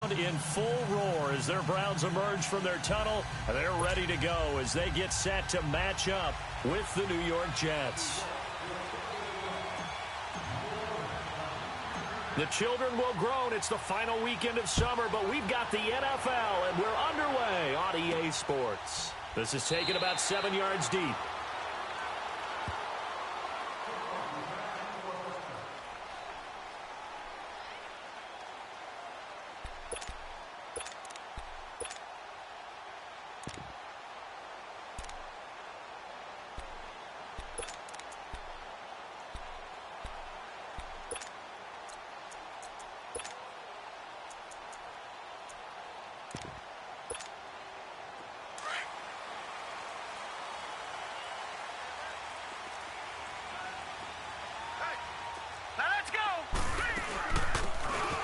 crowd in full roar as their Browns emerge from their tunnel. They're ready to go as they get set to match up with the New York Jets. The children will groan. It's the final weekend of summer, but we've got the NFL, and we're underway on EA Sports. This is taken about 7 yards deep.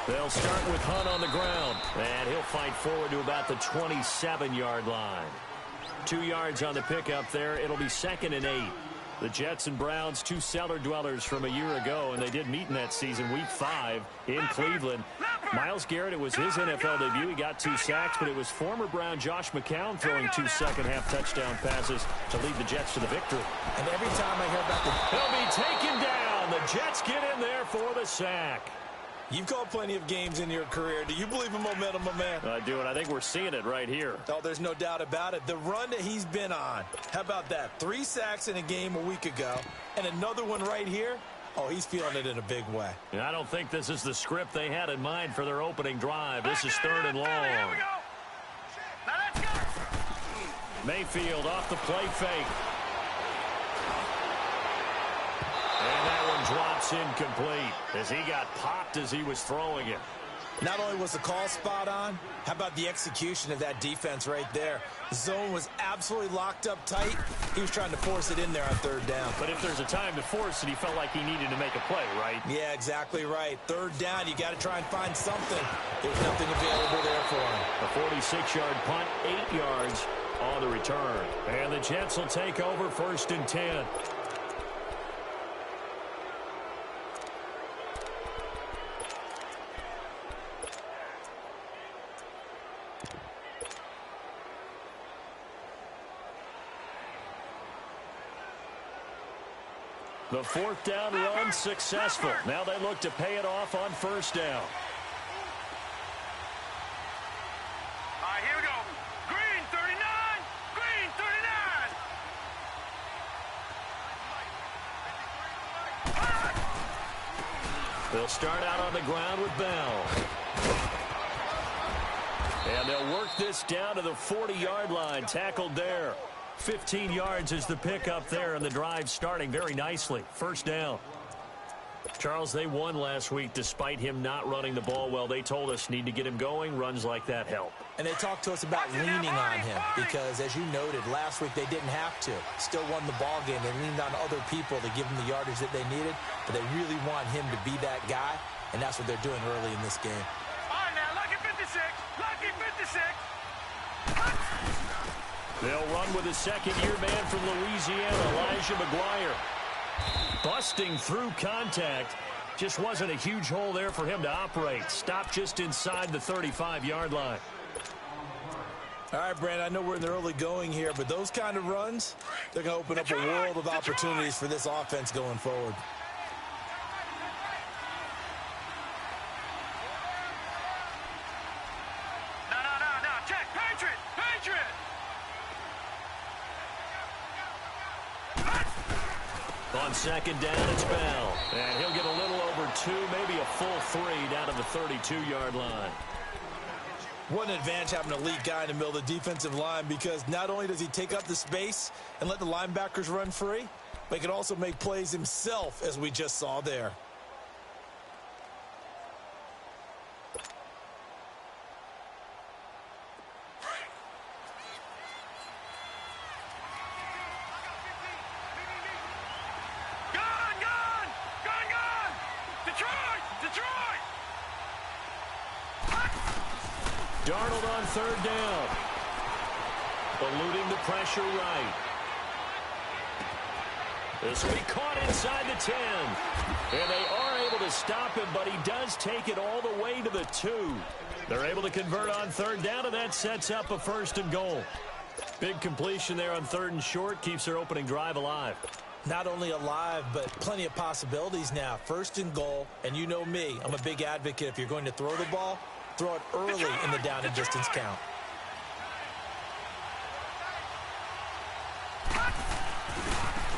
They'll start with Hunt on the ground, and he'll fight forward to about the 27-yard line. 2 yards on the pickup there. It'll be 2nd and 8. The Jets and Browns, two cellar dwellers from a year ago, and they did meet in that season, Week 5 in Cleveland. Myles Garrett, it was his NFL debut. He got 2 sacks, but it was former Brown Josh McCown throwing 2 second-half touchdown passes to lead the Jets to the victory. And every time I hear about he'll be taken down. The Jets get in there for the sack. You've called plenty of games in your career. Do you believe in momentum, my man? I do, and I think we're seeing it right here. Oh, there's no doubt about it. The run that he's been on. How about that? 3 sacks in a game a week ago, and another one right here. Oh, he's feeling it in a big way. And I don't think this is the script they had in mind for their opening drive. This is 3rd and long. Here we go. Now let's go. Mayfield off the play fake. And that one drops incomplete as he got popped as he was throwing it. Not only was the call spot on, how about the execution of that defense right there? The zone was absolutely locked up tight. He was trying to force it in there on 3rd down. But if there's a time to force it, he felt like he needed to make a play, right? Yeah, exactly right. 3rd down, you got to try and find something. There's nothing available there for him. A 46-yard punt, 8 yards on the return. And the Jets will take over 1st and 10. The 4th down run successful. Now they look to pay it off on 1st down. All right, here we go. Green 39. Green 39. They'll start out on the ground with Bell. And they'll work this down to the 40-yard line. Tackled there. 15 yards is the pickup there, and the drive starting very nicely. 1st down. Charles, they won last week despite him not running the ball well. They told us need to get him going. Runs like that help. And they talked to us about leaning on him because, as you noted, last week they didn't have to. Still won the ball game. They leaned on other people to give them the yardage that they needed, but they really want him to be that guy, and that's what they're doing early in this game. All right, now, lucky 56. Lucky 56. They'll run with a second-year man from Louisiana, Elijah McGuire. Busting through contact. Just wasn't a huge hole there for him to operate. Stopped just inside the 35-yard line. All right, Brandon, I know we're in the early going here, but those kind of runs, they're going to open up a world of opportunities for this offense going forward. No, check. Patriot. On 2nd down, it's Bell. And he'll get a little over 2, maybe a full 3 down to the 32-yard line. What an advantage having an elite guy in the middle of the defensive line, because not only does he take up the space and let the linebackers run free, but he can also make plays himself, as we just saw there. Darnold on 3rd down. Eluding the pressure right. This will be caught inside the 10. And they are able to stop him, but he does take it all the way to the 2. They're able to convert on third down, and that sets up a 1st and goal. Big completion there on 3rd and short, keeps their opening drive alive. Not only alive, but plenty of possibilities now. 1st and goal, and you know me, I'm a big advocate. If you're going to throw the ball, throw it early in the down and distance count.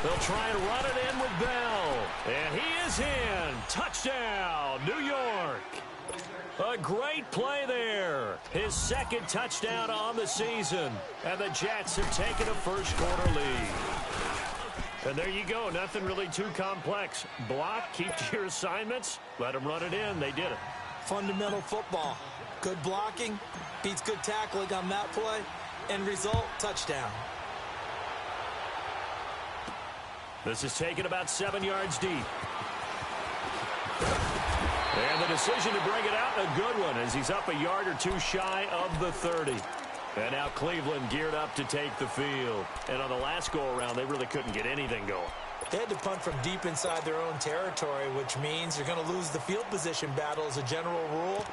They'll try and run it in with Bell. And he is in. Touchdown, New York. A great play there. His 2nd touchdown on the season. And the Jets have taken a first-quarter lead. And there you go. Nothing really too complex. Block, keep to your assignments, let them run it in. They did it. Fundamental football. Good blocking, beats good tackling on that play. End result, touchdown. This is taken about 7 yards deep. And the decision to bring it out, a good one, as he's up a yard or 2 shy of the 30. And now Cleveland geared up to take the field. And on the last go-around, they really couldn't get anything going. They had to punt from deep inside their own territory, which means you're going to lose the field position battle as a general rule.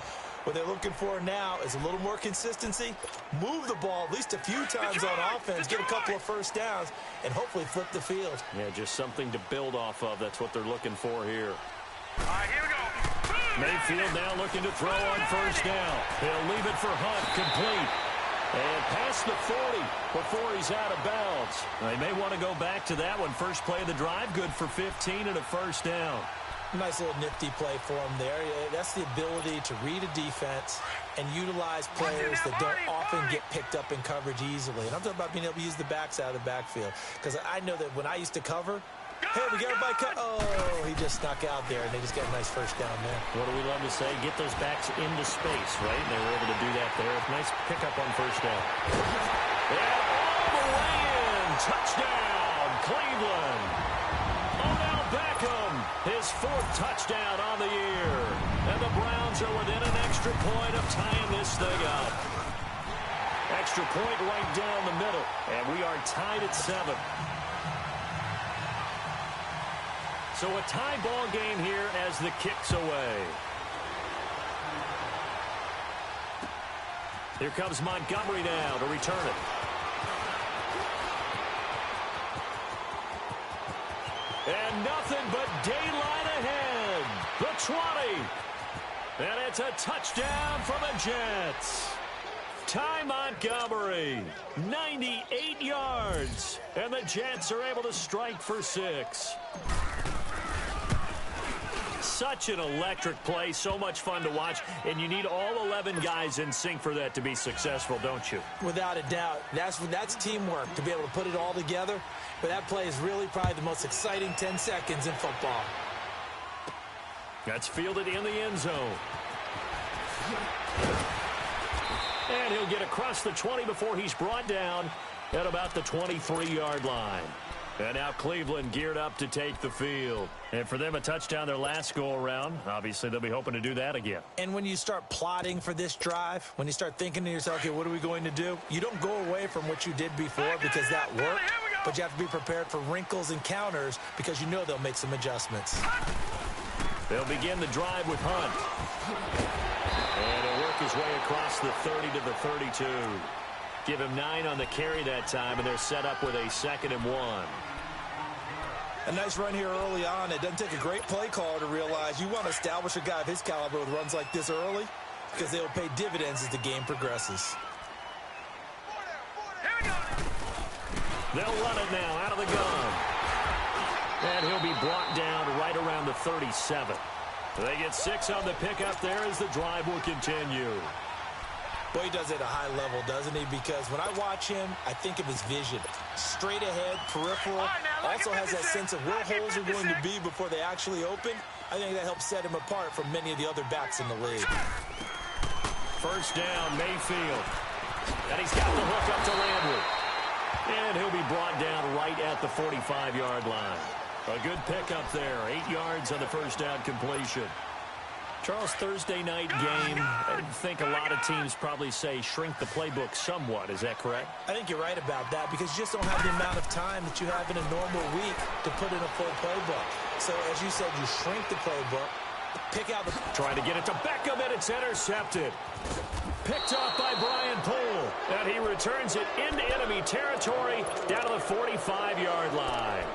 What they're looking for now is a little more consistency, move the ball at least a few times on offense, get a couple of first downs, and hopefully flip the field. Yeah, just something to build off of. That's what they're looking for here. All right, here we go. Mayfield now looking to throw on 1st down. He'll leave it for Hunt, complete. And past the 40 before he's out of bounds. They may want to go back to that one. First play of the drive, good for 15 and a 1st down. Nice little nifty play for him there. That's the ability to read a defense and utilize players that don't often get picked up in coverage easily. And I'm talking about being able to use the backs out of the backfield. Because I know that when I used to cover, hey, we got everybody cut. Oh, he just snuck out there, and they just got a nice 1st down there. What do we love to say? Get those backs into space, right? And they were able to do that there. Nice pickup on 1st down. And all the way in. Touchdown, Cleveland. Odell Beckham, his 4th touchdown on the year. And the Browns are within an extra point of tying this thing up. Extra point right down the middle. And we are tied at 7. So a tie ball game here as the kick's away. Here comes Montgomery now to return it. And nothing but daylight ahead. The 20. And it's a touchdown for the Jets. Ty Montgomery, 98 yards. And the Jets are able to strike for 6. Such an electric play, so much fun to watch, and you need all 11 guys in sync for that to be successful, don't you? Without a doubt. That's teamwork, to be able to put it all together. But that play is really probably the most exciting 10 seconds in football. That's fielded in the end zone. And he'll get across the 20 before he's brought down at about the 23-yard line. And now Cleveland geared up to take the field. And for them, a touchdown their last go-around. Obviously, they'll be hoping to do that again. And when you start plotting for this drive, when you start thinking to yourself, okay, what are we going to do? You don't go away from what you did before because that worked. But you have to be prepared for wrinkles and counters because you know they'll make some adjustments. They'll begin the drive with Hunt. And he'll work his way across the 30 to the 32. Give him 9 on the carry that time, and they're set up with a 2nd and 1. A nice run here early on. It doesn't take a great play caller to realize you want to establish a guy of his caliber with runs like this early because they will pay dividends as the game progresses. They'll run it now out of the gun. And he'll be brought down right around the 37. They get 6 on the pickup there as the drive will continue. Well, he does it at a high level, doesn't he? Because when I watch him, I think of his vision. Straight ahead, peripheral. Also has that sense of where holes are going to be before they actually open. I think that helps set him apart from many of the other backs in the league. 1st down, Mayfield. And he's got the hook up to Landry. And he'll be brought down right at the 45-yard line. A good pickup there. 8 yards on the 1st down completion. Charles, Thursday night game, I think a lot of teams probably say shrink the playbook somewhat. Is that correct? I think you're right about that because you just don't have the amount of time that you have in a normal week to put in a full playbook. So, as you said, you shrink the playbook, pick out the... Trying to get it to Beckham, and it's intercepted. Picked off by Brian Poole, and he returns it into enemy territory down to the 45-yard line.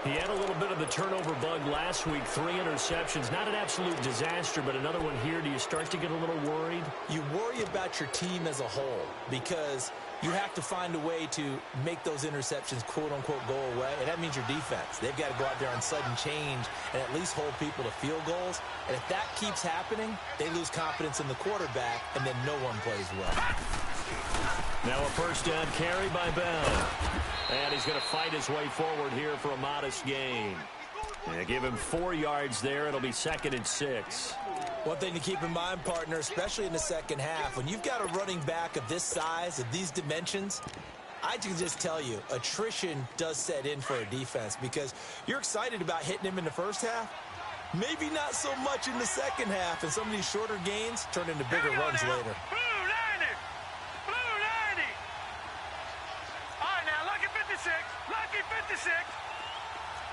He had a little bit of the turnover bug last week, 3 interceptions. Not an absolute disaster, but another one here. Do you start to get a little worried? You worry about your team as a whole because you have to find a way to make those interceptions, quote-unquote, go away, and that means your defense. They've got to go out there on sudden change and at least hold people to field goals. And if that keeps happening, they lose confidence in the quarterback, and then no one plays well. Now a first down carry by Bell. And he's going to fight his way forward here for a modest gain. And give him 4 yards there. It'll be 2nd and 6. One thing to keep in mind, partner, especially in the second half, when you've got a running back of this size, of these dimensions, I can just tell you, attrition does set in for a defense because you're excited about hitting him in the first half. Maybe not so much in the second half, and some of these shorter gains turn into bigger runs later. Lucky 56.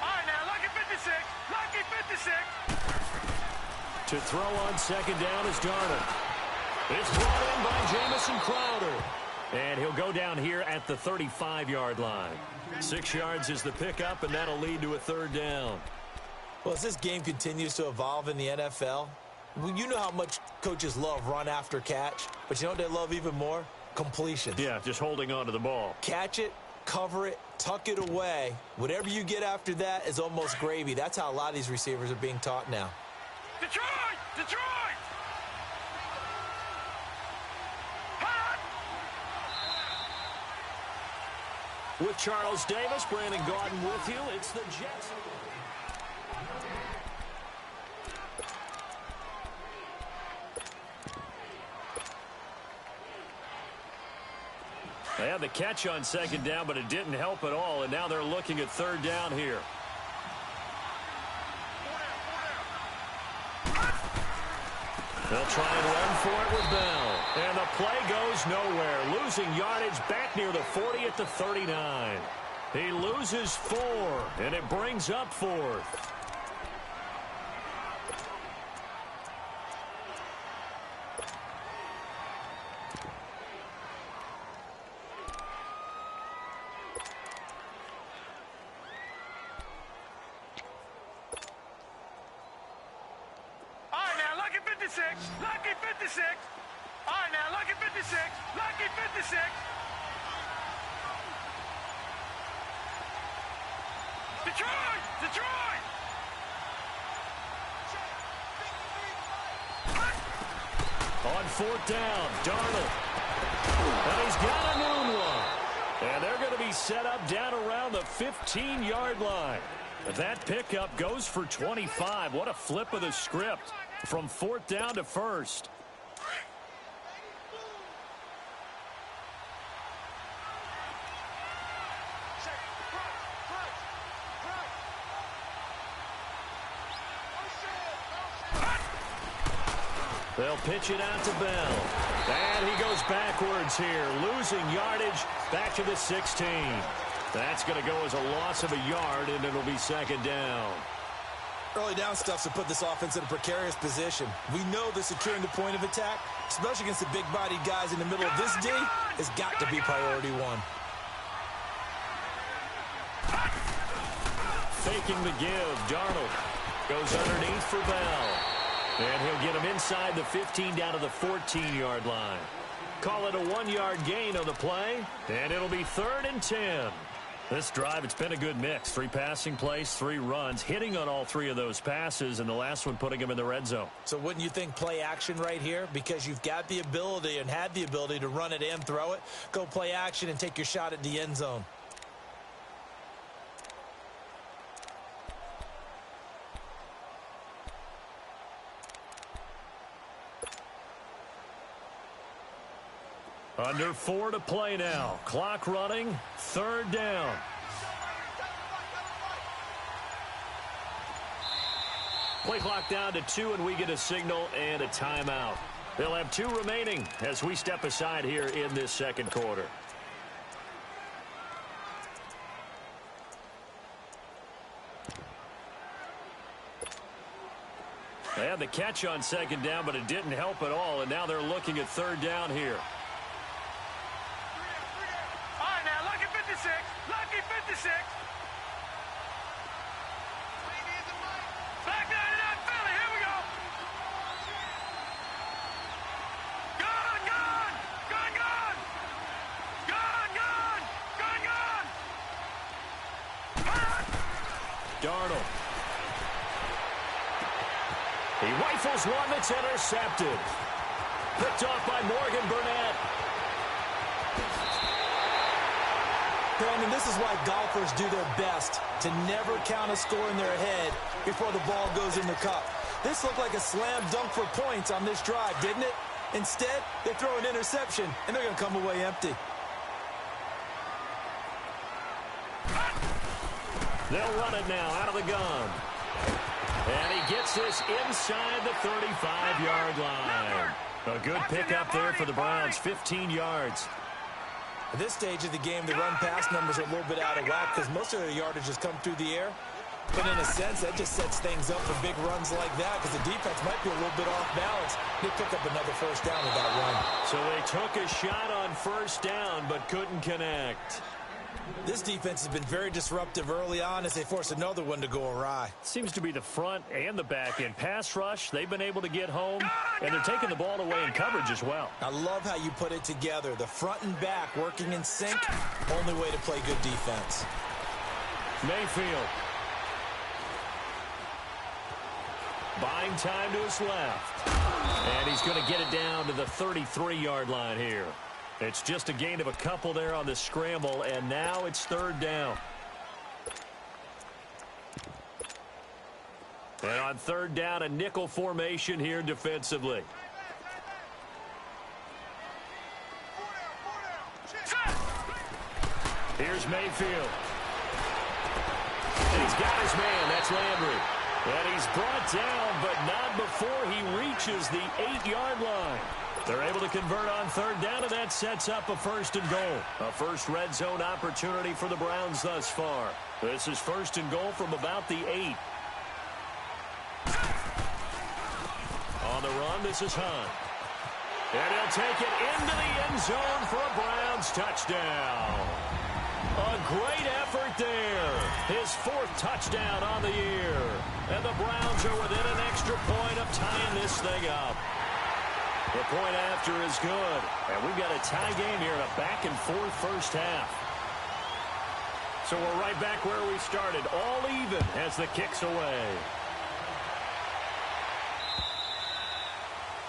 All right, now, lucky 56. Lucky 56. To throw on 2nd down is Darnold. It's brought in by Jamison Crowder. And he'll go down here at the 35-yard line. 6 yards is the pickup, and that'll lead to a 3rd down. Well, as this game continues to evolve in the NFL, you know how much coaches love run after catch, but you know what they love even more? Completions. Yeah, just holding on to the ball. Catch it, cover it, tuck it away. Whatever you get after that is almost gravy. That's how a lot of these receivers are being taught now. Detroit! Detroit! Hot! With Charles Davis, Brandon Gaudin with you. It's the Jets. They had the catch on 2nd down, but it didn't help at all, and now they're looking at 3rd down here. They'll try and run for it with Bell. And the play goes nowhere. Losing yardage back near the 40 at the 39. He loses 4, and it brings up 4th. Lucky 56. All right, now, lucky 56. Lucky 56. Detroit! Detroit! On 4th down, Darnold. And he's got a noon one. And they're going to be set up down around the 15-yard line. That pickup goes for 25. What a flip of the script. From 4th down to 1st. They'll pitch it out to Bell. And he goes backwards here, losing yardage back to the 16. That's going to go as a loss of a yard, and it'll be 2nd down. Early down stuff to put this offense in a precarious position. We know that securing the point of attack, especially against the big-bodied guys in the middle of this D, has got to be priority 1. Faking the give. Darnold goes underneath for Bell. And he'll get him inside the 15 down to the 14-yard line. Call it a 1-yard gain on the play, and it'll be 3rd and 10. This drive, it's been a good mix. 3 passing plays, 3 runs, hitting on all 3 of those passes, and the last one putting him in the red zone. So wouldn't you think play action right here? Because you've got the ability and had the ability to run it and throw it. Go play action and take your shot at the end zone. Under 4 to play now. Clock running. 3rd down. Play clock down to 2, and we get a signal and a timeout. They'll have 2 remaining as we step aside here in this second quarter. They had the catch on second down, but it didn't help at all, and now they're looking at third down here. All right, now, lucky 56. Lucky 56. Back 99, Philly. Here we go. Gone, gone. Gone, gone. Gone, gone. Gone, gone. Darnold. He rifles one that's intercepted. Picked off by Morgan Burnett. Brandon, this is why golfers do their best to never count a score in their head before the ball goes in the cup. This looked like a slam dunk for points on this drive, didn't it? Instead, they throw an interception, and they're going to come away empty. They'll run it now out of the gun. And he gets this inside the 35-yard line. A good pickup there for the Browns, 15 yards. At this stage of the game, the run-pass numbers are a little bit out of whack because most of their yardage has come through the air. But in a sense, that just sets things up for big runs like that because the defense might be a little bit off balance. They pick up another first down with that run. So they took a shot on first down but couldn't connect. This defense has been very disruptive early on as they force another one to go awry. Seems to be the front and the back end. Pass rush, they've been able to get home, and they're taking the ball away in coverage as well. I love how you put it together. The front and back working in sync, only way to play good defense. Mayfield. Buying time to his left. And he's going to get it down to the 33-yard line here. It's just a gain of a couple there on the scramble, and now it's third down. And on third down, a nickel formation here defensively. Here's Mayfield. And he's got his man. That's Landry. And he's brought down, but not before he reaches the 8-yard line. They're able to convert on third down, and that sets up a first and goal. A first red zone opportunity for the Browns thus far. This is first and goal from about the 8. On the run, this is Hunt. And he'll take it into the end zone for a Browns touchdown. A great effort there. His 4th touchdown on the year. And the Browns are within an extra point of tying this thing up. The point after is good. And we've got a tie game here in a back-and-forth first half. So we're right back where we started. All even as the kick's away.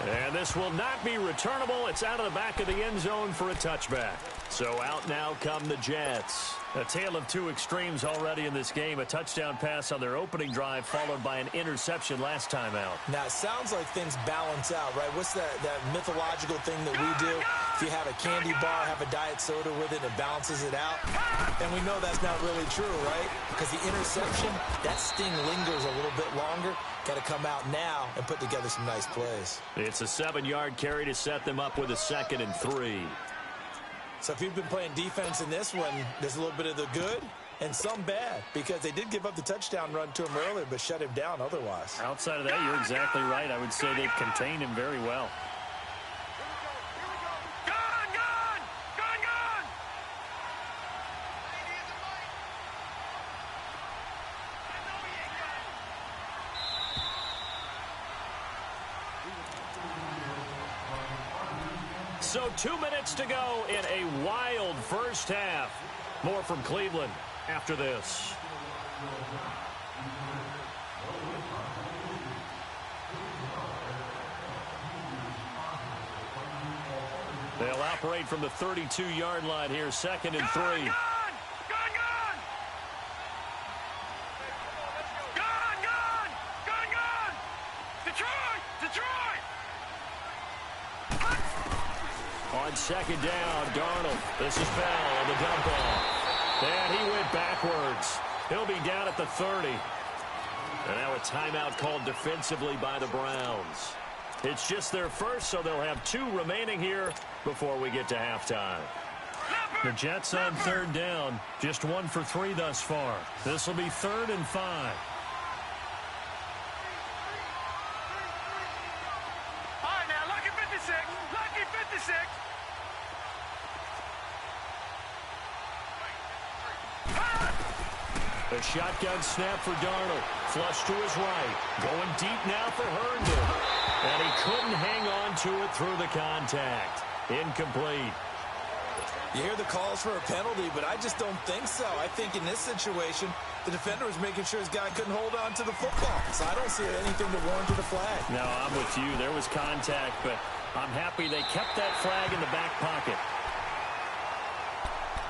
And this will not be returnable. It's out of the back of the end zone for a touchback. So out now come the Jets. A tale of two extremes already in this game. A touchdown pass on their opening drive followed by an interception last time out. Now, it sounds like things balance out, right? What's that mythological thing that we do? If you have a candy bar, have a diet soda with it, it balances it out. And we know that's not really true, right? Because the interception, that sting lingers a little bit longer. Got to come out now and put together some nice plays. It's a 7-yard carry to set them up with a 2nd and 3. So if you've been playing defense in this one, there's a little bit of the good and some bad because they did give up the touchdown run to him earlier but shut him down otherwise. Outside of that, you're exactly right. I would say they've contained him very well. So 2 minutes to go in a wild first half. More from Cleveland after this. They'll operate from the 32-yard line here, 2nd and 3. On 2nd down, Darnold. This is Bell on the dump off. And he went backwards. He'll be down at the 30. And now a timeout called defensively by the Browns. It's just their first, so they'll have 2 remaining here before we get to halftime. The Jets on 3rd down, just 1 for 3 thus far. This will be 3rd and 5. All right, now, lucky 56. Lucky 56. A shotgun snap for Darnold. Flush to his right. Going deep now for Herndon. And he couldn't hang on to it through the contact. Incomplete. You hear the calls for a penalty, but I just don't think so. I think in this situation, the defender was making sure his guy couldn't hold on to the football. So I don't see anything to warrant a flag. No, I'm with you. There was contact, but I'm happy they kept that flag in the back pocket.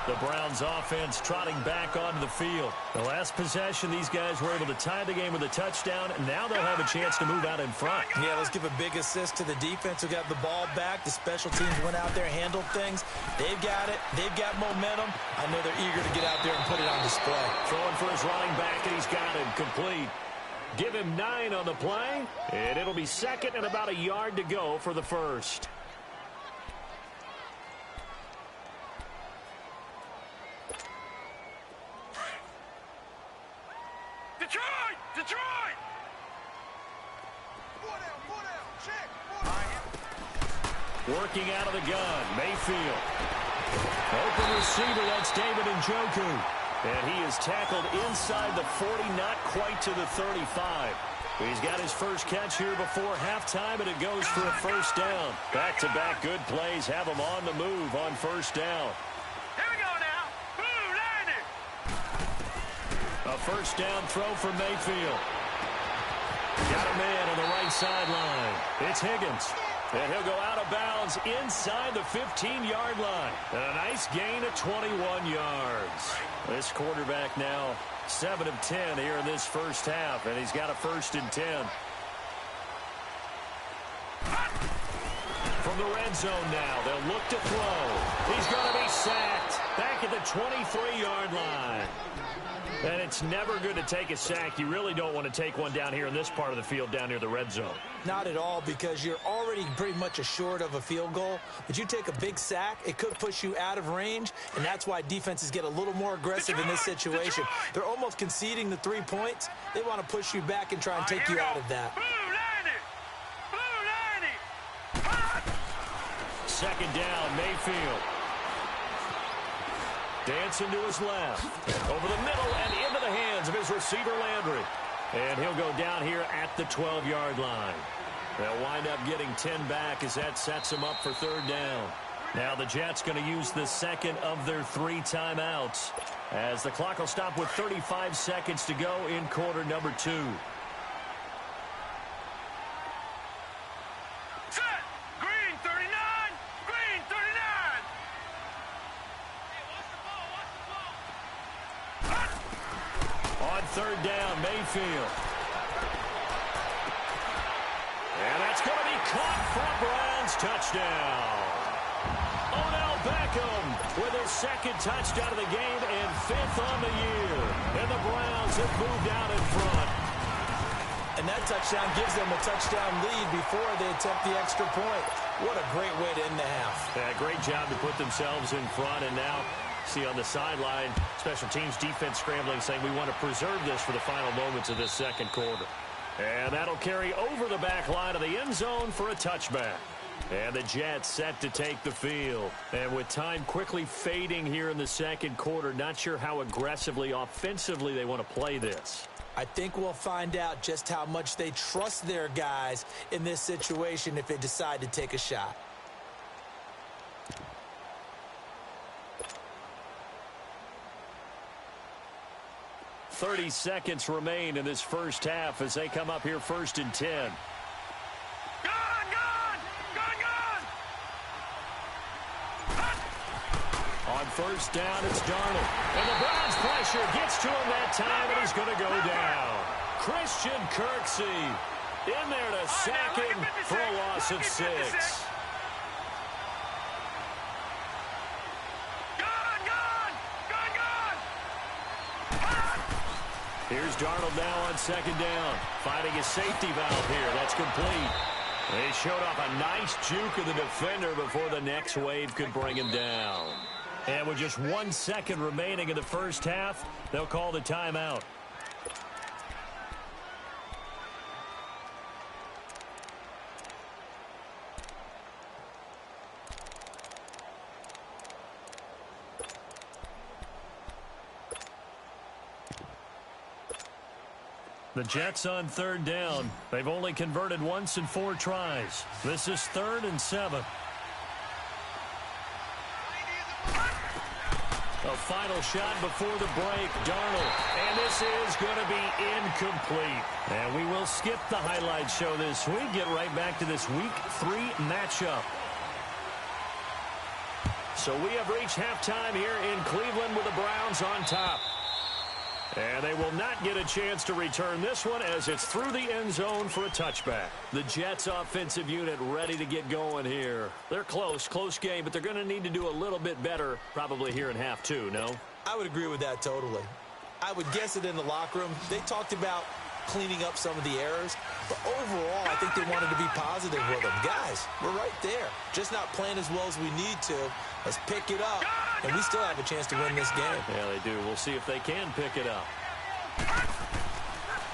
The Browns offense trotting back onto the field. The last possession, these guys were able to tie the game with a touchdown, and now they'll have a chance to move out in front. Yeah, let's give a big assist to the defense who got the ball back. The special teams went out there, handled things. They've got it. They've got momentum. I know they're eager to get out there and put it on display. Throwing for his running back, and he's got him complete. Give him 9 on the play, and it'll be 2nd and about a yard to go for the first. Detroit! Detroit! Check. Working out of the gun, Mayfield. Open receiver, that's David Njoku. And he is tackled inside the 40, not quite to the 35. He's got his first catch here before halftime, and it goes for a first down. Back-to-back good plays have him on the move on first down. Here we go now. Blue landed. A first down throw for Mayfield. Got a man on the right sideline. It's Higgins. And he'll go out of bounds inside the 15-yard line. And a nice gain of 21 yards. This quarterback now 7 of 10 here in this first half, and he's got a 1st and 10. From the red zone now, they'll look to throw. He's going to be sacked back at the 23-yard line. And it's never good to take a sack. You really don't want to take one down here in this part of the field down near the red zone. Not at all, because you're already pretty much assured of a field goal. But you take a big sack, it could push you out of range, and that's why defenses get a little more aggressive in this situation. They're almost conceding the 3 points. They want to push you back and try and take you out of that. Blue landed. Blue landed. 2nd down, Mayfield. Dancing to his left. Over the middle and into the hands of his receiver, Landry. And he'll go down here at the 12-yard line. They'll wind up getting 10 back as that sets him up for 3rd down. Now the Jets going to use the 2nd of their 3 timeouts, as the clock will stop with 35 seconds to go in quarter number 2. Set. Green 39. Green 39. On 3rd down, Mayfield. And that's going to be caught for a Browns touchdown. Odell Beckham with his 2nd touchdown of the game and 5th on the year. And the Browns have moved out in front. And that touchdown gives them a touchdown lead before they attempt the extra point. What a great way to end the half. Yeah, great job to put themselves in front. And now, see on the sideline, special teams defense scrambling, saying we want to preserve this for the final moments of this 2nd quarter. And that'll carry over the back line of the end zone for a touchback. And the Jets set to take the field. And with time quickly fading here in the 2nd quarter, not sure how aggressively, offensively they want to play this. I think we'll find out just how much they trust their guys in this situation if they decide to take a shot. .30 seconds remain in this first half as they come up here 1st and 10. On 1st down, it's Darnold. And the Browns pressure gets to him that time, and he's going to go down. Christian Kirksey in there to sack him for a loss of 6. Here's Darnold now on second down. Finding his safety valve here. That's complete. They showed off a nice juke of the defender before the next wave could bring him down. And with just 1 second remaining in the first half, they'll call the timeout. The Jets on third down. They've only converted once in 4 tries. This is 3rd and 7. A final shot before the break. Darnold. And this is going to be incomplete. And we will skip the highlight show this week. Get right back to this Week 3 matchup. So we have reached halftime here in Cleveland with the Browns on top. And they will not get a chance to return this one as it's through the end zone for a touchback. The Jets offensive unit ready to get going here. They're close game, but they're going to need to do a little bit better probably here in half 2, no? I would agree with that totally. I would guess it in the locker room. They talked about cleaning up some of the errors, but overall, I think they wanted to be positive with them. Guys, we're right there. Just not playing as well as we need to. Let's pick it up, and we still have a chance to win this game. Yeah, they do. We'll see if they can pick it up.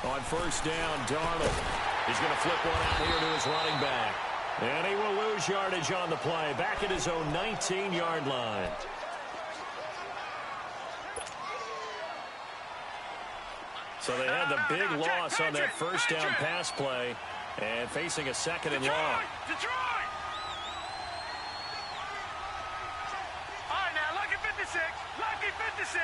On first down, Darnold. He's going to flip one out here to his running back. And he will lose yardage on the play. Back at his own 19-yard line. So they had the big loss on that first down pass play and facing a 2nd and long. Detroit! All right, now, lucky 56. Lucky 56.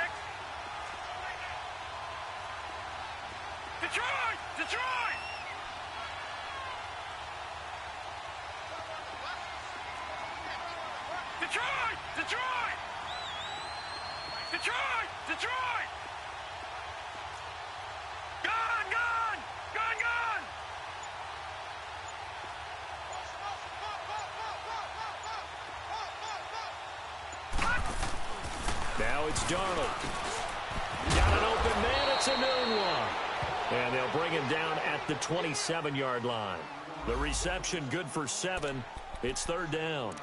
Detroit! Detroit! Detroit! Detroit! Detroit! Detroit! Gone! Gone! Gone! Gone! Now it's Darnold. Got an open man. It's a new one. And they'll bring him down at the 27-yard line. The reception good for 7. It's 3rd down.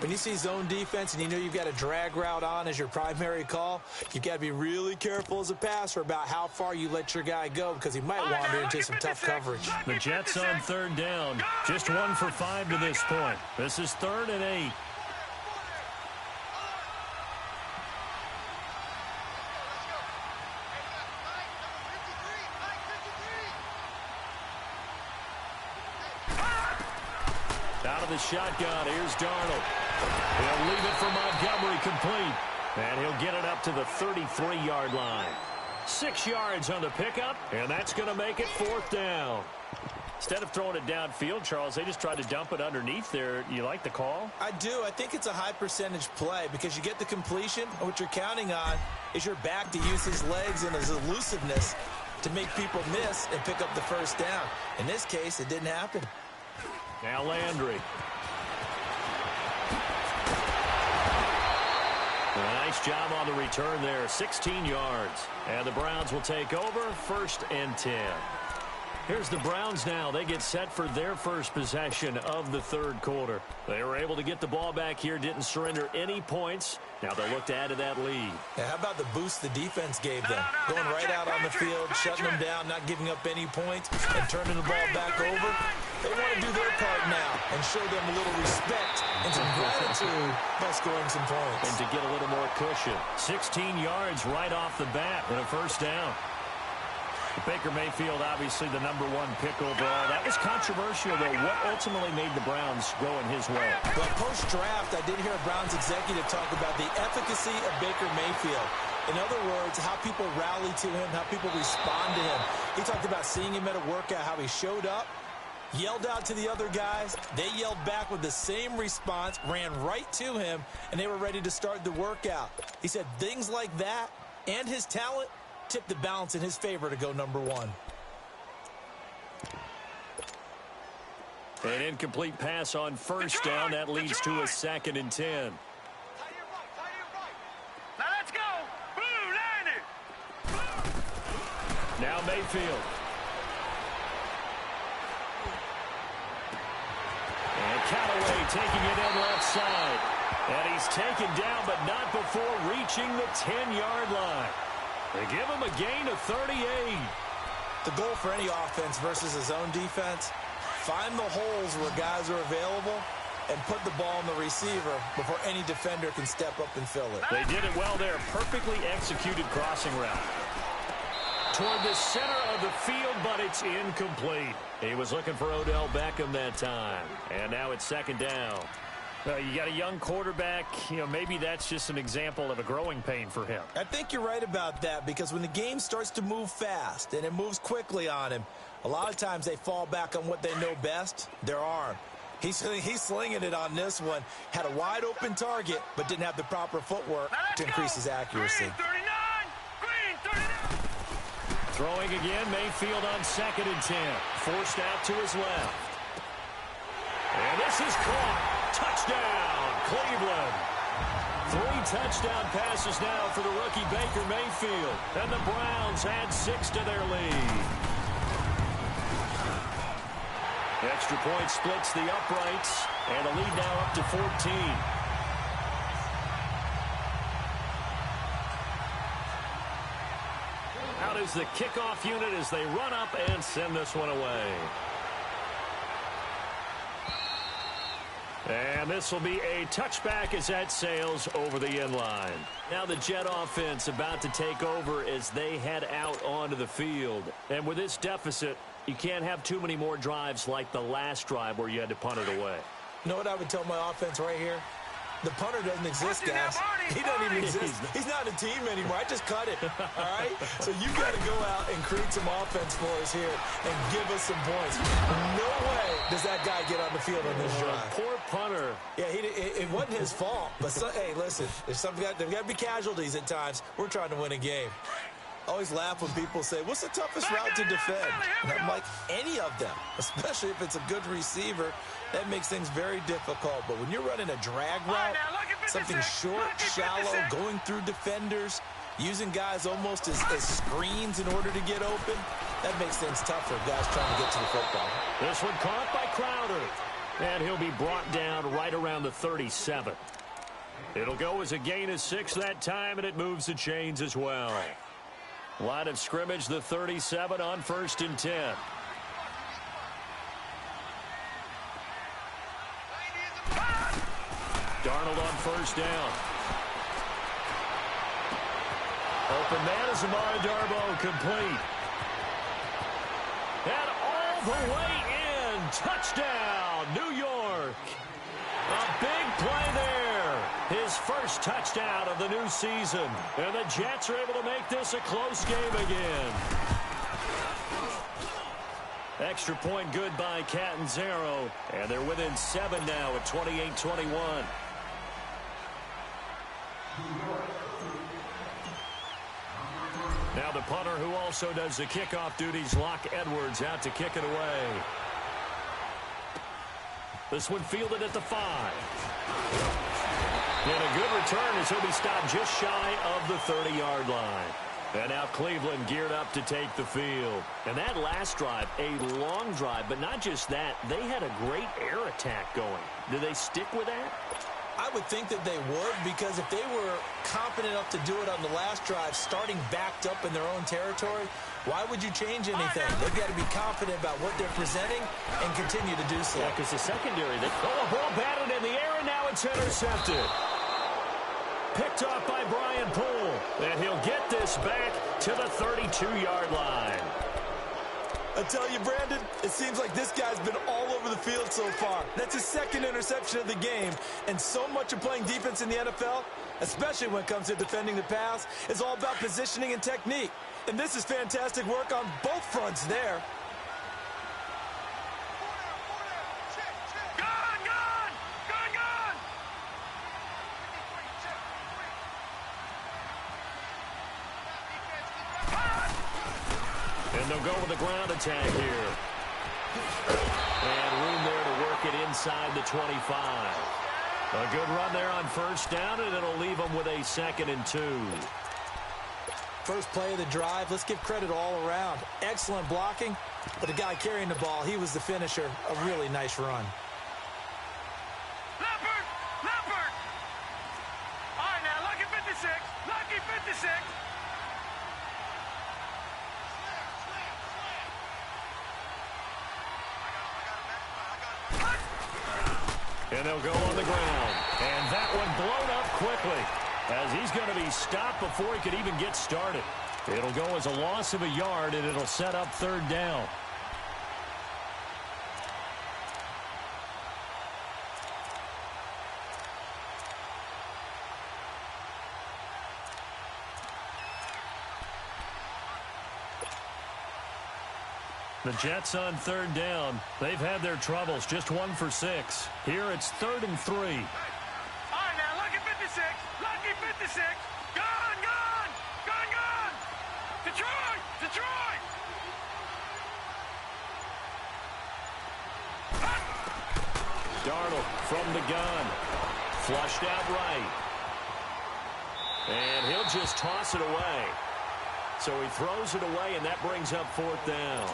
When you see zone defense and you know you've got a drag route on as your primary call, you've got to be really careful as a passer about how far you let your guy go because he might wander into some tough coverage. The Jets on 3rd down. Just 1 for 5 to this point. This is 3rd and 8. Out of the shotgun, here's Darnold. He'll leave it for Montgomery complete. And he'll get it up to the 33-yard line. 6 yards on the pickup, and that's going to make it 4th down. Instead of throwing it downfield, Charles, they just tried to dump it underneath there. You like the call? I do. I think it's a high percentage play because you get the completion, and what you're counting on is your back to use his legs and his elusiveness to make people miss and pick up the first down. In this case, it didn't happen. Now Landry. Nice job on the return there. 16 yards. And the Browns will take over. 1st and 10. Here's the Browns now. They get set for their first possession of the 3rd quarter. They were able to get the ball back here, didn't surrender any points. Now they'll look to add to that lead. Yeah, how about the boost the defense gave them? Going right out on the field, shutting them down, not giving up any points, and turning the ball back over. They want to do their part now and show them a little respect and some gratitude by scoring some points. And to get a little more cushion. 16 yards right off the bat and a 1st down. Baker Mayfield, obviously the #1 pick overall. That was controversial, though. What ultimately made the Browns go in his way? Well, post-draft, I did hear a Browns executive talk about the efficacy of Baker Mayfield. In other words, how people rally to him, how people respond to him. He talked about seeing him at a workout, how he showed up, yelled out to the other guys. They yelled back with the same response, ran right to him, and they were ready to start the workout. He said things like that and his talent tipped the balance in his favor to go #1. An incomplete pass on 1st down. That leads to a 2nd and 10. Now let's go. Blue line it. Mayfield. And Callaway taking it in left side. And he's taken down, but not before reaching the 10-yard line. They give him a gain of 38. The goal for any offense versus his own defense, find the holes where guys are available and put the ball on the receiver before any defender can step up and fill it. They did it well there. Perfectly executed crossing route. Toward the center of the field, but it's incomplete. He was looking for Odell Beckham that time. And now it's second down. You got a young quarterback. Maybe that's just an example of a growing pain for him. I think you're right about that, because when the game starts to move fast and it moves quickly on him, a lot of times they fall back on what they know best, their arm. He's slinging it on this one. Had a wide open target, but didn't have the proper footwork to increase his accuracy. Green 39. Throwing again, Mayfield on 2nd and 10. Forced out to his left. And this is caught. Touchdown, Cleveland. 3 touchdown passes now for the rookie Baker Mayfield. And the Browns add 6 to their lead. Extra point splits the uprights. And the lead now up to 14. Out is the kickoff unit as they run up and send this one away. And this will be a touchback as that sails over the end line. Now the Jet offense about to take over as they head out onto the field. And with this deficit, you can't have too many more drives like the last drive where you had to punt it away. You know what I would tell my offense right here? The punter doesn't exist, guys. He doesn't even exist. He's not a team anymore. I just cut it, all right? So you got to go out and create some offense for us here and give us some points. No way does that guy get on the field on this drive. Poor punter. Yeah, it wasn't his fault. But, hey, listen, there's got to be casualties at times. We're trying to win a game. I always laugh when people say, what's the toughest route to defend? And I'm like, any of them, especially if it's a good receiver. That makes things very difficult. But when you're running a drag route, something short, shallow, going through defenders, using guys almost as screens in order to get open, that makes things tough for guys trying to get to the football. This one caught by Crowder. And he'll be brought down right around the 37. It'll go as a gain of 6 that time, and it moves the chains as well. Line of scrimmage, the 37 on 1st and 10. Darnold on 1st down. Open man is Amari Darboh, complete. And all the way in. Touchdown, New York. A big play there. His first touchdown of the new season. And the Jets are able to make this a close game again. Extra point good by Catanzaro. And they're within 7 now at 28-21. Now the punter who also does the kickoff duties, Locke Edwards, out to kick it away. This one fielded at the 5. And a good return as he'll be stopped just shy of the 30-yard line. And now Cleveland geared up to take the field. And that last drive, a long drive, but not just that. They had a great air attack going. Do they stick with that? I would think that they would, because if they were confident enough to do it on the last drive, starting backed up in their own territory, why would you change anything? They've got to be confident about what they're presenting and continue to do so. Yeah, because the secondary, they throw a ball batted in the air, and now it's intercepted. Picked off by Brian Poole, and he'll get this back to the 32-yard line. I tell you, Brandon, it seems like this guy's been all over the field so far. That's his second interception of the game, and so much of playing defense in the NFL, especially when it comes to defending the pass, is all about positioning and technique. And this is fantastic work on both fronts there. And they'll go with the ground attack here. And room there to work it inside the 25. A good run there on 1st down, and it'll leave them with a 2nd and 2. First play of the drive, let's give credit all around. Excellent blocking, but the guy carrying the ball, he was the finisher. A really nice run. Leopard! All right, now, lucky 56. Lucky 56. And they'll go on the ground. And that one blown up quickly as he's going to be stopped before he could even get started. It'll go as a loss of a yard, and it'll set up third down. The Jets on third down. They've had their troubles, just 1 for 6. Here it's 3rd and 3. All right, now, lucky 56. Lucky 56. Gone! Detroit! Darnold from the gun. Flushed out right. And he'll just toss it away. So he throws it away, and that brings up 4th down.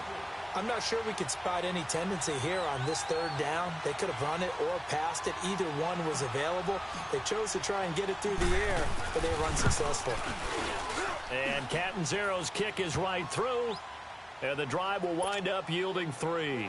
I'm not sure we could spot any tendency here on this third down. They could have run it or passed it. Either one was available. They chose to try and get it through the air, but they were unsuccessful. And Catanzaro's kick is right through, and the drive will wind up yielding 3.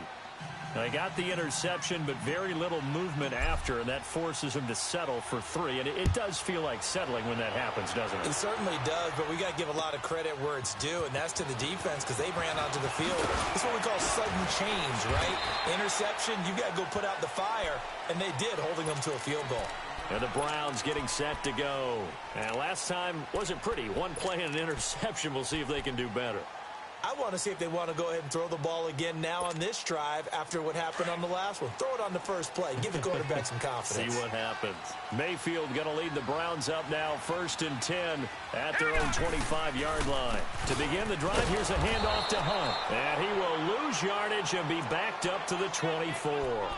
They got the interception, but very little movement after, and that forces him to settle for 3. And it does feel like settling when that happens, doesn't it? It certainly does, but we got to give a lot of credit where it's due, and that's to the defense because they ran onto the field. It's what we call sudden change, right? Interception, you got to go put out the fire, and they did, holding them to a field goal. And the Browns getting set to go. And last time wasn't pretty. One play and an interception. We'll see if they can do better. I want to see if they want to go ahead and throw the ball again now on this drive after what happened on the last one. Throw it on the first play. Give the quarterback some confidence. See what happens. Mayfield going to lead the Browns up now 1st and 10 at their own 25-yard line. To begin the drive, here's a handoff to Hunt. And he will lose yardage and be backed up to the 24.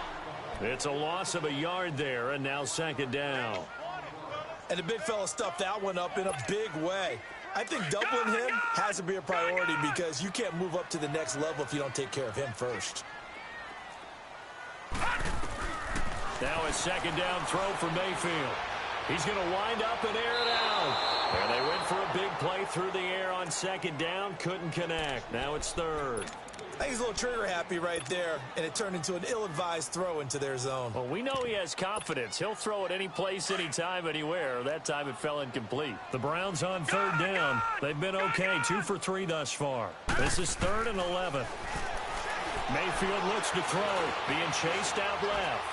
It's a loss of a yard there, and now 2nd down. And the big fella stuffed that one up in a big way. I think doubling him has to be a priority because you can't move up to the next level if you don't take care of him first. Now a 2nd down throw for Mayfield. He's going to wind up and air it out. And they went for a big play through the air on 2nd down. Couldn't connect. Now it's 3rd. I think he's a little trigger happy right there, and it turned into an ill-advised throw into their zone. Well, we know he has confidence. He'll throw it any place, anytime, anywhere. That time it fell incomplete. The Browns on 3rd down. They've been okay, 2 for 3 thus far. This is 3rd and 11. Mayfield looks to throw, being chased out left.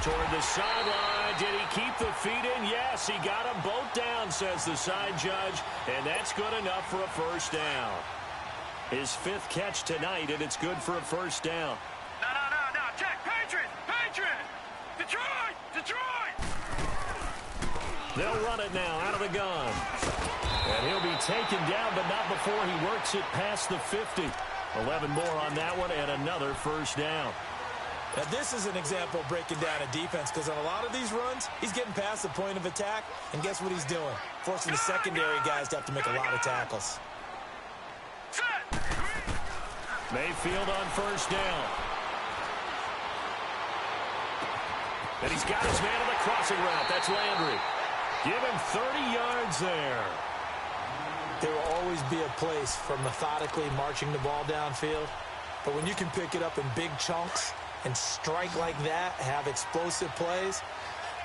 Toward the sideline. Did he keep the feet in? Yes, he got them both down, says the side judge, and that's good enough for a 1st down. His 5th catch tonight, and it's good for a 1st down. No. Check. Patriot. Detroit. They'll run it now out of the gun. And he'll be taken down, but not before he works it past the 50. 11 more on that one, and another 1st down. Now, this is an example of breaking down a defense because on a lot of these runs, he's getting past the point of attack, and guess what he's doing? Forcing the secondary guys to have to make a lot of tackles. Mayfield on 1st down. And he's got his man on the crossing route. That's Landry. Give him 30 yards there. There will always be a place for methodically marching the ball downfield. But when you can pick it up in big chunks and strike like that, have explosive plays,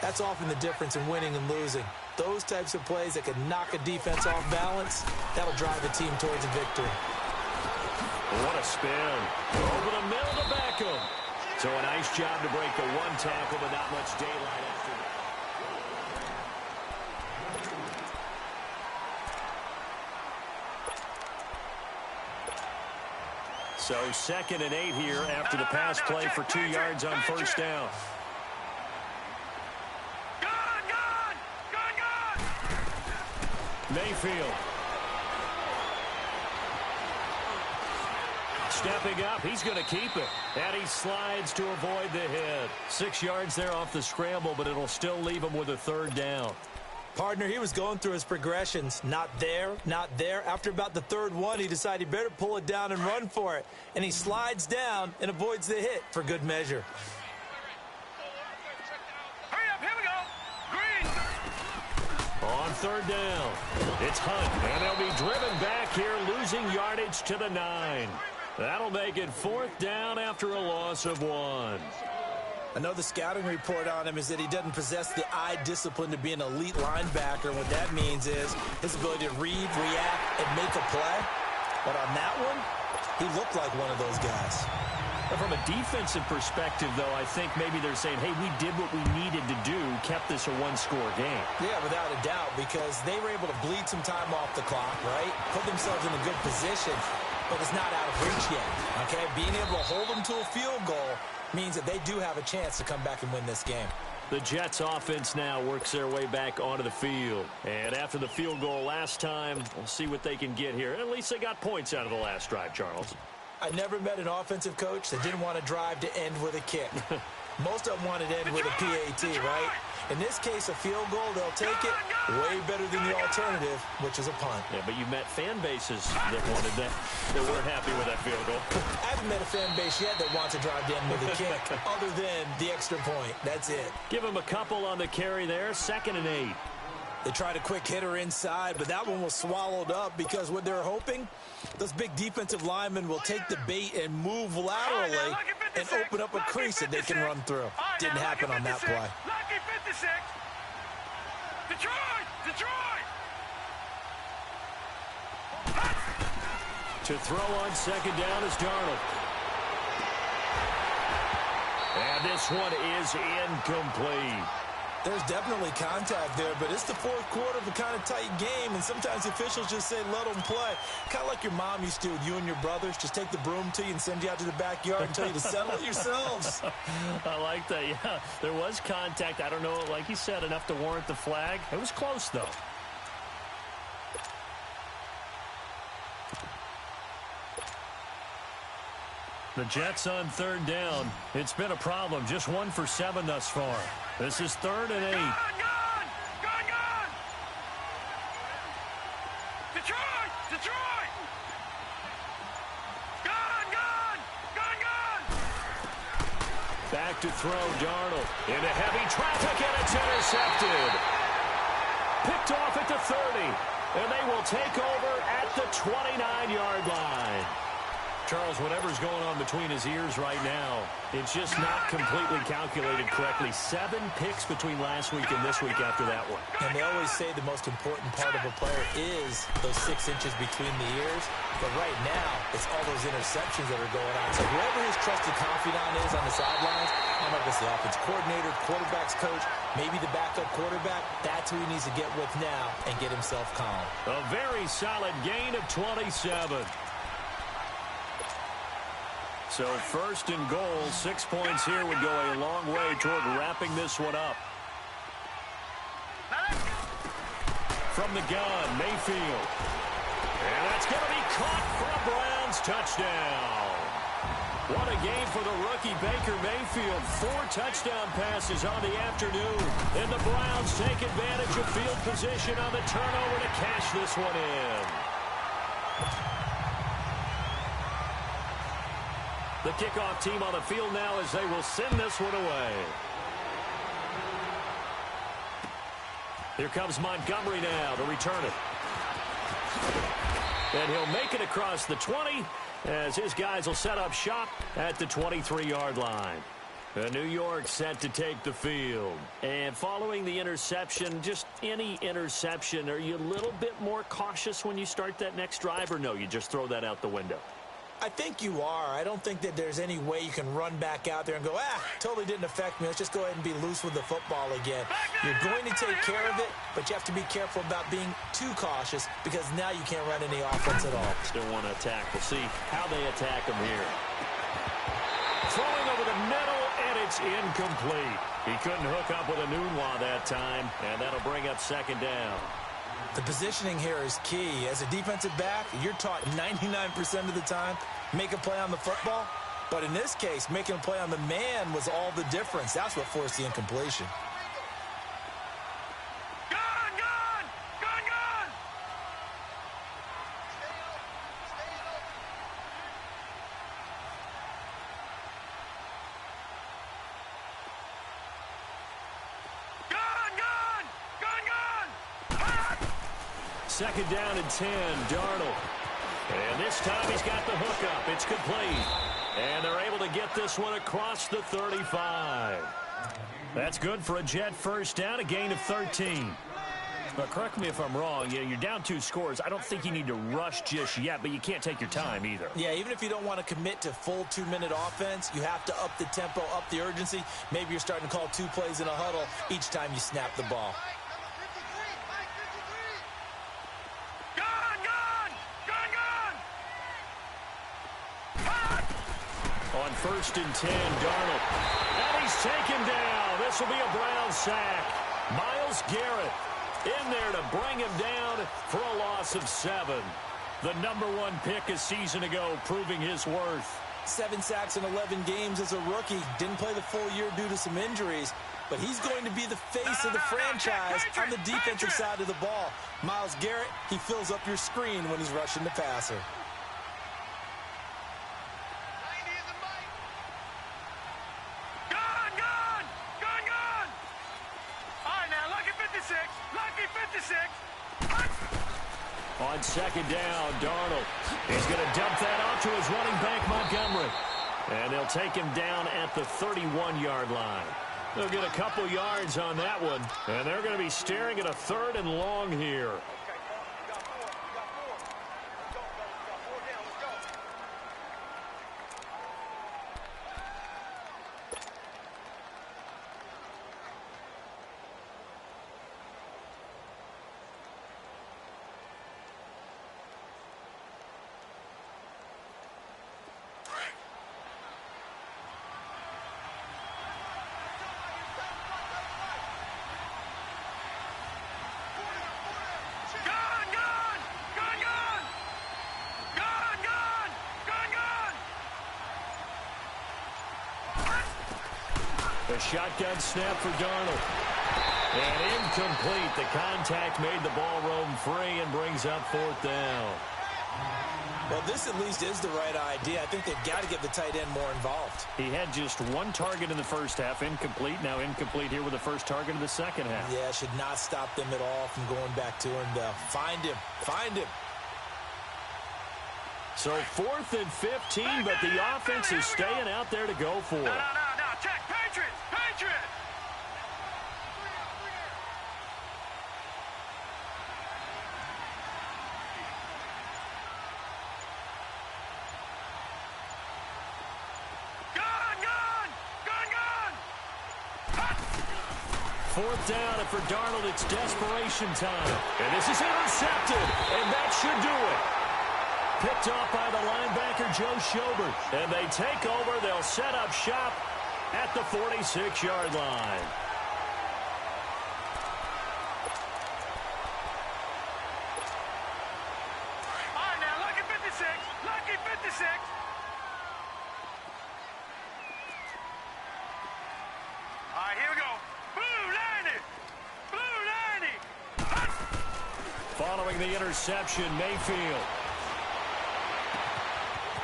that's often the difference in winning and losing. Those types of plays that can knock a defense off balance, that'll drive a team towards a victory. What a spin. Over the middle to Beckham. So a nice job to break the 1 tackle, but not much daylight after that. So 2nd and 8 here after the pass play for 2 yards on 1st down. Gone! Mayfield. Stepping up, he's going to keep it. And he slides to avoid the hit. 6 yards there off the scramble, but it'll still leave him with a 3rd down. Partner, he was going through his progressions. Not there, not there. After about the third one, he decided he better pull it down and run for it. And he slides down and avoids the hit for good measure. Hurry up, here we go. Green. On third down, it's Hunt, and they'll be driven back here, losing yardage to the 9. That'll make it 4th down after a loss of 1. I know the scouting report on him is that he doesn't possess the eye discipline to be an elite linebacker. What that means is his ability to read, react, and make a play. But on that one, he looked like one of those guys. From a defensive perspective, though, I think maybe they're saying, hey, we did what we needed to do, kept this a one-score game. Yeah, without a doubt, because they were able to bleed some time off the clock, right? Put themselves in a good position, but it's not out of reach yet, okay? Being able to hold them to a field goal means that they do have a chance to come back and win this game. The Jets offense now works their way back onto the field. And after the field goal last time, we'll see what they can get here. At least they got points out of the last drive, Charles. I never met an offensive coach that didn't want to drive to end with a kick. Most of them wanted to end with a PAT, right? In this case, a field goal, they'll take it way better than the alternative, which is a punt. Yeah, but you met fan bases that wanted that weren't happy with that field goal. I haven't met a fan base yet that wants to drive to end with a kick, other than the extra point. That's it. Give them a couple on the carry there, 2nd and 8. They tried a quick hitter inside, but that one was swallowed up because what they're hoping, those big defensive linemen will take the bait and move laterally and open up a crease that they can run through. Didn't happen on that play. Lucky 56. Detroit! Detroit! To throw on 2nd down is Darnold. And this one is incomplete. There's definitely contact there, but it's the 4th quarter of a kind of tight game, and sometimes officials just say, let them play. Kind of like your mom used to with you and your brothers. Just take the broom to you and send you out to the backyard and tell you to settle it yourselves. I like that, yeah. There was contact. I don't know, like you said, enough to warrant the flag. It was close, though. The Jets on 3rd down. It's been a problem. Just 1 for 7 thus far. This is 3rd and 8. Gone! Detroit! Detroit! Gone! Back to throw, Darnold. Into heavy traffic, and it's intercepted. Picked off at the 30. And they will take over at the 29-yard line. Charles, whatever's going on between his ears right now, it's just not completely calculated correctly. 7 picks between last week and this week after that one. And they always say the most important part of a player is those 6 inches between the ears. But right now, it's all those interceptions that are going on. So whoever his trusted confidant is on the sidelines, I don't know if it's the offense coordinator, quarterback's coach, maybe the backup quarterback, that's who he needs to get with now and get himself calm. A very solid gain of 27. So 1st and goal, 6 points here would go a long way toward wrapping this one up. From the gun, Mayfield. And that's going to be caught for a Browns touchdown. What a game for the rookie Baker Mayfield. 4 touchdown passes on the afternoon. And the Browns take advantage of field position on the turnover to cash this one in. The kickoff team on the field now as they will send this one away. Here comes Montgomery now to return it. And he'll make it across the 20 as his guys will set up shop at the 23-yard line. New York set to take the field. And following the interception, just any interception, are you a little bit more cautious when you start that next drive, or no, you just throw that out the window? I think you are. I don't think that there's any way you can run back out there and go, totally didn't affect me. Let's just go ahead and be loose with the football again. You're going to take care of it, but you have to be careful about being too cautious because now you can't run any offense at all. Still want to attack. We'll see how they attack them here. Throwing over the middle, and it's incomplete. He couldn't hook up with a Nunwa that time, and that'll bring up 2nd down. The positioning here is key. As a defensive back, you're taught 99% of the time, make a play on the football. But in this case, making a play on the man was all the difference. That's what forced the incompletion. Gone! second down and 10. Darnold. And this time he's got the hookup. It's complete. And they're able to get this one across the 35. That's good for a Jet first down, a gain of 13. But correct me if I'm wrong. You're down 2 scores. I don't think you need to rush just yet, but you can't take your time either. Yeah, even if you don't want to commit to full 2-minute offense, you have to up the tempo, up the urgency. Maybe you're starting to call 2 plays in a huddle each time you snap the ball. On first and 10, Darnold. And he's taken down. This will be a Brown sack. Myles Garrett in there to bring him down for a loss of 7. The #1 pick a season ago, proving his worth. 7 sacks in 11 games as a rookie. Didn't play the full year due to some injuries. But he's going to be the face of the franchise on the defensive side of the ball. Myles Garrett, he fills up your screen when he's rushing the passer. On second down, Darnold. He's going to dump that off to his running back, Montgomery. And they'll take him down at the 31-yard line. They'll get a couple yards on that one. And they're going to be staring at a 3rd and long here. The shotgun snap for Darnold. And incomplete. The contact made the ball roam free and brings up 4th down. Well, this at least is the right idea. I think they've got to get the tight end more involved. He had just 1 target in the first half, incomplete. Now incomplete here with the first target in the second half. Yeah, should not stop them at all from going back to him. Find him. Find him. So 4th and 15, but the offense is staying out there to go for it. No. Check. Patriots. Fourth down, and for Darnold, it's desperation time. And this is intercepted, and that should do it. Picked off by the linebacker, Joe Schobert. And they take over. They'll set up shop at the 46-yard line. All right, now, lucky 56. Lucky 56. All right, here we go. Blue 90. Blue 90. Following the interception, Mayfield.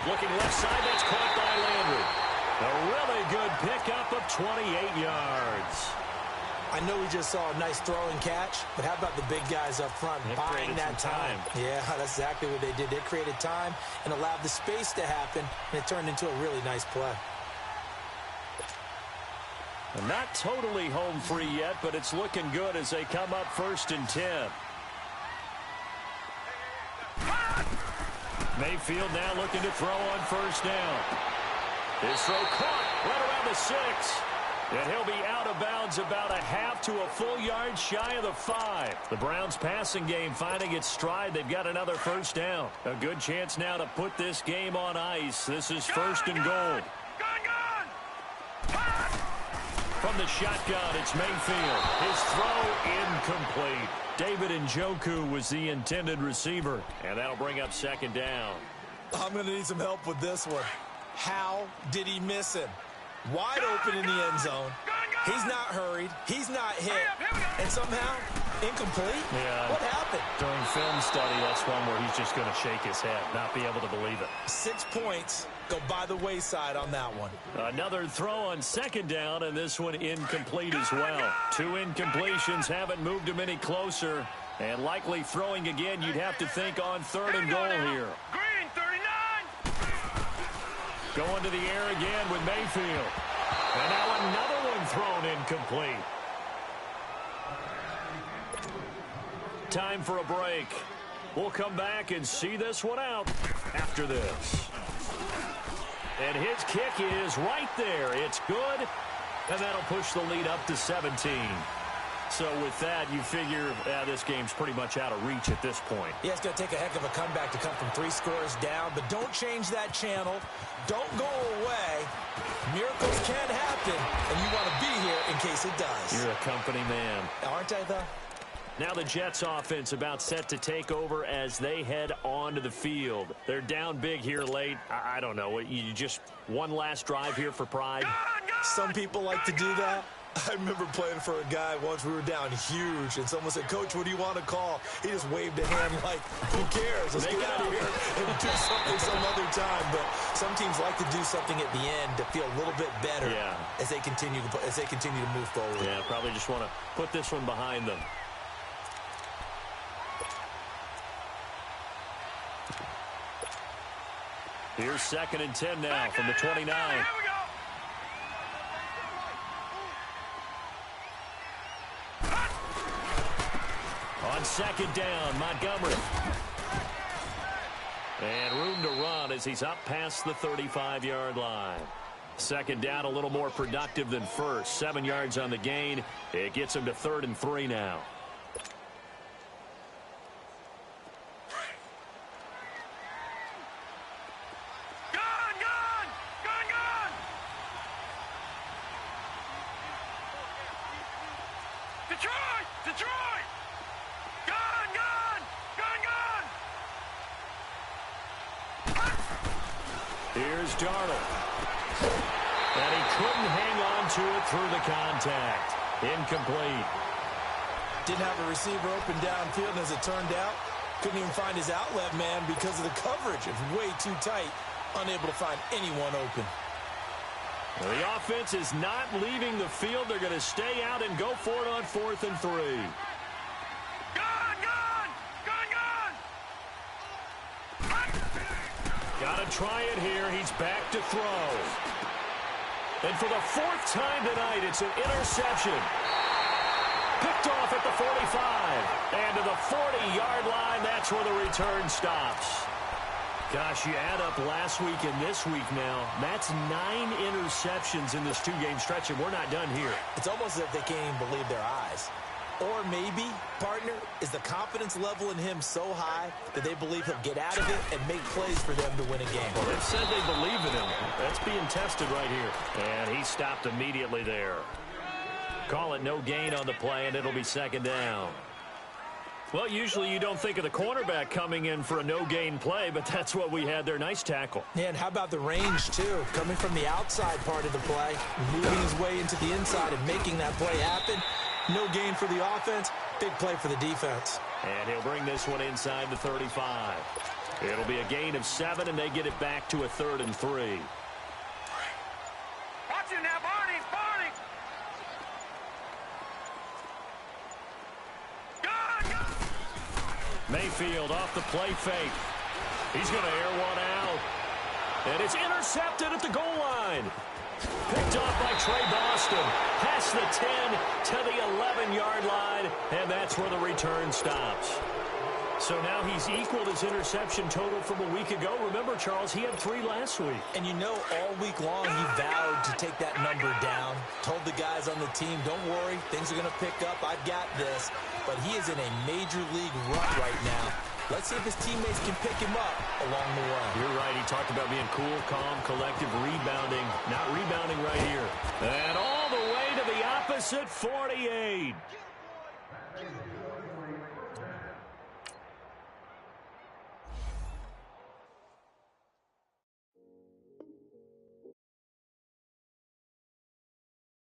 Looking left side, that's caught by Landry. A really good pickup of 28 yards. I know we just saw a nice throw and catch, but how about the big guys up front buying that time? Yeah, that's exactly what they did. They created time and allowed the space to happen, and it turned into a really nice play. Not totally home free yet, but it's looking good as they come up 1st and 10. Mayfield now looking to throw on 1st down. His throw caught right around the 6. And he'll be out of bounds about a half to a full yard shy of the 5. The Browns passing game finding its stride. They've got another 1st down. A good chance now to put this game on ice. This is 1st and goal. From the shotgun, it's Mayfield. His throw incomplete. David Njoku was the intended receiver. And that'll bring up 2nd down. I'm going to need some help with this one. How did he miss him? Wide open in the end zone. He's not hurried. He's not hit. And somehow, incomplete? Yeah. What happened? During film study, that's one where he's just going to shake his head, not be able to believe it. 6 points go by the wayside on that one. Another throw on 2nd down, and this one incomplete as well. 2 incompletions haven't moved him any closer And likely throwing again, you'd have to think on third and goal here. Green, 39. Going to the air again with Mayfield. And now another one thrown incomplete. Time for a break. We'll come back and see this one out after this. And his kick is right there. It's good, and that'll push the lead up to 17. So with that, you figure this game's pretty much out of reach at this point. Yeah, it's going to take a heck of a comeback to come from 3 scores down, but don't change that channel. Don't go away. Miracles can happen, and you want to be here in case it does. You're a company man. Aren't I, though? Now the Jets offense about set to take over as they head onto the field. They're down big here late. I don't know. You just one last drive here for pride? Some people like to do that. I remember playing for a guy once. We were down huge, and someone said, "Coach, what do you want to call?" He just waved a hand like, "Who cares? Let's get out of here and do something some other time." But some teams like to do something at the end to feel a little bit better as they continue to move forward. Yeah, probably just want to put this one behind them. Here's 2nd and 10 now from the 29. Here we go. On 2nd down, Montgomery. And room to run as he's up past the 35-yard line. 2nd down, a little more productive than first. 7 yards on the gain. It gets him to 3rd and 3 now. Detroit! Gun! Here's Darnold. And he couldn't hang on to it through the contact. Incomplete. Didn't have a receiver open downfield, and as it turned out, couldn't even find his outlet man because of the coverage. It's way too tight. Unable to find anyone open. Well, the offense is not leaving the field. They're going to stay out and go for it on 4th and 3. Gun! Got to try it here. He's back to throw. And for the 4th time tonight, it's an interception. Picked off at the 45. And to the 40-yard line, that's where the return stops. Gosh, you add up last week and this week now, that's 9 interceptions in this 2-game stretch, and we're not done here. It's almost as if they can't even believe their eyes. Or maybe, partner, is the confidence level in him so high that they believe he'll get out of it and make plays for them to win a game. Well, they've said they believe in him. That's being tested right here. And he stopped immediately there. Call it no gain on the play, and it'll be 2nd down. Well, usually you don't think of the cornerback coming in for a no-gain play, but that's what we had there. Nice tackle. Yeah, and how about the range, too? Coming from the outside part of the play, moving his way into the inside and making that play happen. No gain for the offense, big play for the defense. And he'll bring this one inside the 35. It'll be a gain of 7, and they get it back to a 3rd and 3. Watch it now, Barney! Gun! Mayfield off the play fake. He's going to air one out. And it's intercepted at the goal line. Picked off by Trey Boston. Past the 10 to the 11-yard line. And that's where the return stops. So now he's equaled his interception total from a week ago. Remember, Charles, he had 3 last week. And you know all week long he vowed to take that number down. Told the guys on the team, don't worry, things are going to pick up. I've got this. But he is in a major league run right now. Let's see if his teammates can pick him up along the way. You're right. He talked about being cool, calm, collective, rebounding. Not rebounding right here. And all the way to the opposite 48.